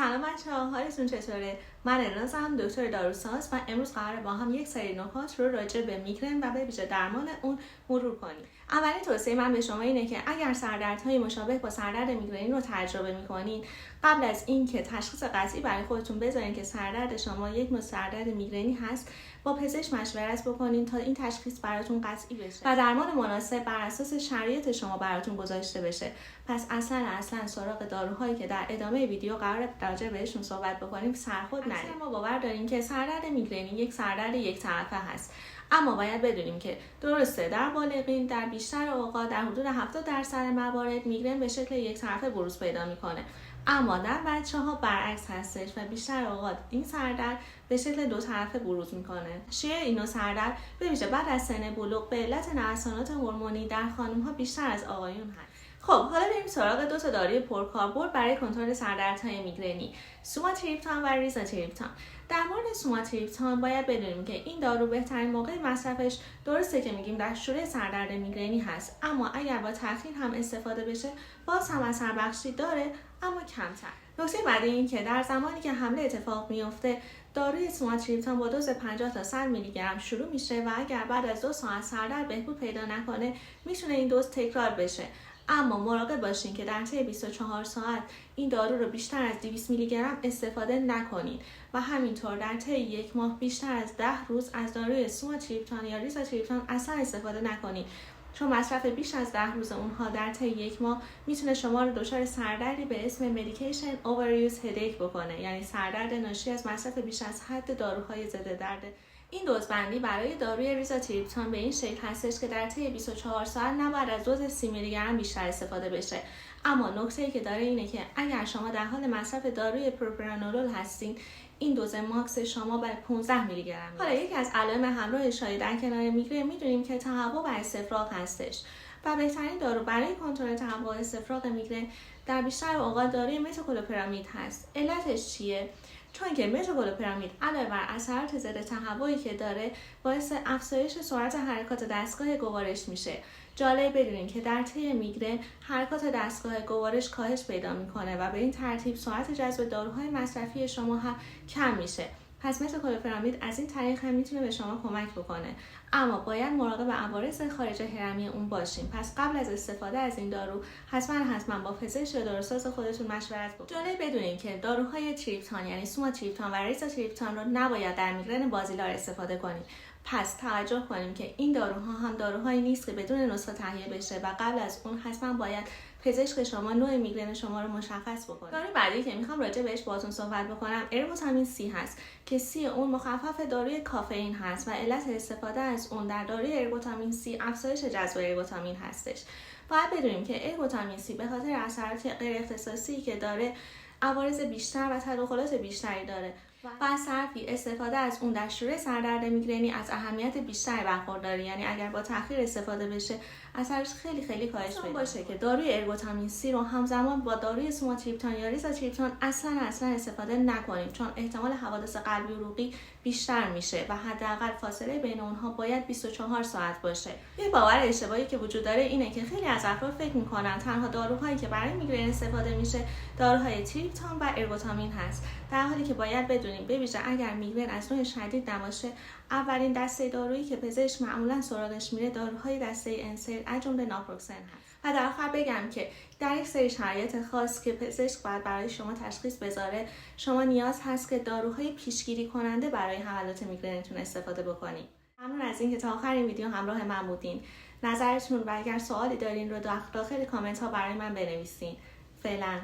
سلام بچه‌ها، حالتون چطوره؟ من النازم، دکتر داروساز و امروز قراره با هم یک سری نکات رو راجع به میگرن و به ویژه درمان اون مرور کنیم. اولین توصیه من به شما اینه که اگر سردردهای مشابه با سردرد میگرنی رو تجربه می‌کنین، قبل از اینکه تشخیص قطعی برای خودتون بذارین که سردرد شما یک نوع سردرد میگرنی هست، با پزشک مشورت بکنین تا این تشخیص براتون قطعی بشه و درمان مناسب بر اساس شرایط شما براتون گذاشته بشه. پس اصلا سراغ داروهایی که در ادامه ویدیو قرار راجع بهشون صحبت بکنیم سرخود نرید. ما باور داریم که سردرد میگرنی یک سردرد یک طرفه هست، اما باید بدونیم که درسته در بالغین در بیشتر اوقات در حدود 70% موارد میگرن به شکل یک طرفه بروز پیدا میکنه، اما در بچه‌ها برعکس هستش و بیشتر اوقات این سردرد به شکل دو طرفه بروز میکنه. شیوع این نوع سردرد به ویژه بعد از سن بلوغ به علت نوسانات هورمونی در خانم‌ها بیشتر از آقایون هست. خب حالا بریم سراغ دو تا داروی پرکاربرد برای کنترل سردردهای میگرنی، سوماتریپتان و ریزاتریپتان. در مورد سوماتریپتان باید بدونیم که این دارو بهترین موقع مصرفش درسته که میگیم در شروع سردرد میگرنی هست، اما اگر با تأخیر هم استفاده بشه باز هم اثر بخشی داره، اما کمتر. نکته بعدی این که در زمانی که حمله اتفاق میفته داروی سوماتریپتان با دوز 50 تا 100 میلی گرم شروع میشه و اگر بعد از 2 ساعت سردرد بهبود پیدا نکنه میتونه این دوز تکرار بشه، اما مراقب باشین که در طی 24 ساعت این دارو رو بیشتر از 200 میلی گرم استفاده نکنین و همینطور در طی یک ماه بیشتر از 10 روز از داروی سوماتریپتان یا ریزاتریپتان اصلا استفاده نکنین، چون مصرف بیش از 10 روز اونها در طی یک ماه میتونه شما رو دچار سردردی به اسم medication overuse headache بکنه، یعنی سردرد ناشی از مصرف بیش از حد داروهای ضد درد. این دوزبندی برای داروی ریزاتریپتان به این شکل هستش که در طی 24 ساعت نباید از دوز 30 میلی گرم بیشتر استفاده بشه، اما نکته‌ای که داره اینه که اگر شما در حال مصرف داروی پروپرانولول هستین این دوز ماکس شما بر 15 میلی گرم. حالا یکی از علائم همراه شایع در کنار میگرن میدونیم که تهوع و استفراغ هستش و بهترین دارو برای کنترل تهوع و استفراغ میگرن در بیشتر اوقات داروی متوکلوپرامید هست. علتش چیه؟ چون که متوکلوپرامید علاوه بر اثرات ضد تهوعی که داره باعث افزایش سرعت حرکات دستگاه گوارش میشه. جالب بدونین که در طی میگرن حرکات دستگاه گوارش کاهش پیدا میکنه و به این ترتیب سرعت جذب داروهای مصرفی شما هم کم میشه. پس متوکلوپرامید از این طریق هم میتونه به شما کمک بکنه، اما باید مراقب عوارض خارج هرمی اون باشین. پس قبل از استفاده از این دارو حتما با پزشک یا داروساز خودتون مشورت بکنید. جالب بدونین که داروهای تریپتان یعنی سوماتریپتان و ریزاتریپتان رو نباید در میگرن بازیلار استفاده کنید. پس توجه کنیم که این داروها هم داروهایی نیست که بدون نسخه تهیه بشه و قبل از اون حتما باید پزشک شما نوع میگرن شما رو مشخص بکنه. داروی بعدی که میخوام راجع بهش باهاتون صحبت بکنم ارگوتامین C هست که C اون مخفف داروی کافئین هست و علت استفاده از اون در داروی ارگوتامین C افزایش جذب ارگوتامین هستش. باید بدونیم که ارگوتامین C به خاطر اثرات غیر اختصاصی که داره عوارض بیشتر و تداخلات بیشتری داره و از طرفی استفاده از اون در شروع سردرد میگرنی از اهمیت بیشتری برخورداره، یعنی اگر با تأخیر استفاده بشه اثرش خیلی کاهش پیدا باشه که داروی ارگوتامین C رو همزمان با داروی سوماتریپتان یا ریزاتریپتان اصلا استفاده نکنیم، چون احتمال حوادث قلبی عروقی بیشتر میشه و حداقل فاصله بین اونها باید 24 ساعت باشه. یه باور اشتباهی که وجود داره اینه که خیلی از افراد فکر میکنن تنها داروهایی که برای میگرن استفاده میشه داروهای تریپتان و ارگوتامین هست، در حالی که باید بدونیم بویژه اگر میگرن از نوع شدید نباشه اولین دسته دارویی که پزشک معمولا سراغش میره داروهای دسته انسیل از جمله ناپروکسن هست. و در آخر بگم که در یک سری شرایط خاص که پزشک باید برای شما تشخیص بذاره شما نیاز هست که داروهای پیشگیری کننده برای حملات میگرنتون استفاده بکنید. ممنون از اینکه تا آخر این ویدیو همراه من بودین. نظرتون و اگر سوالی دارین رو داخل کامنت ها برای من بنویسین. فعلا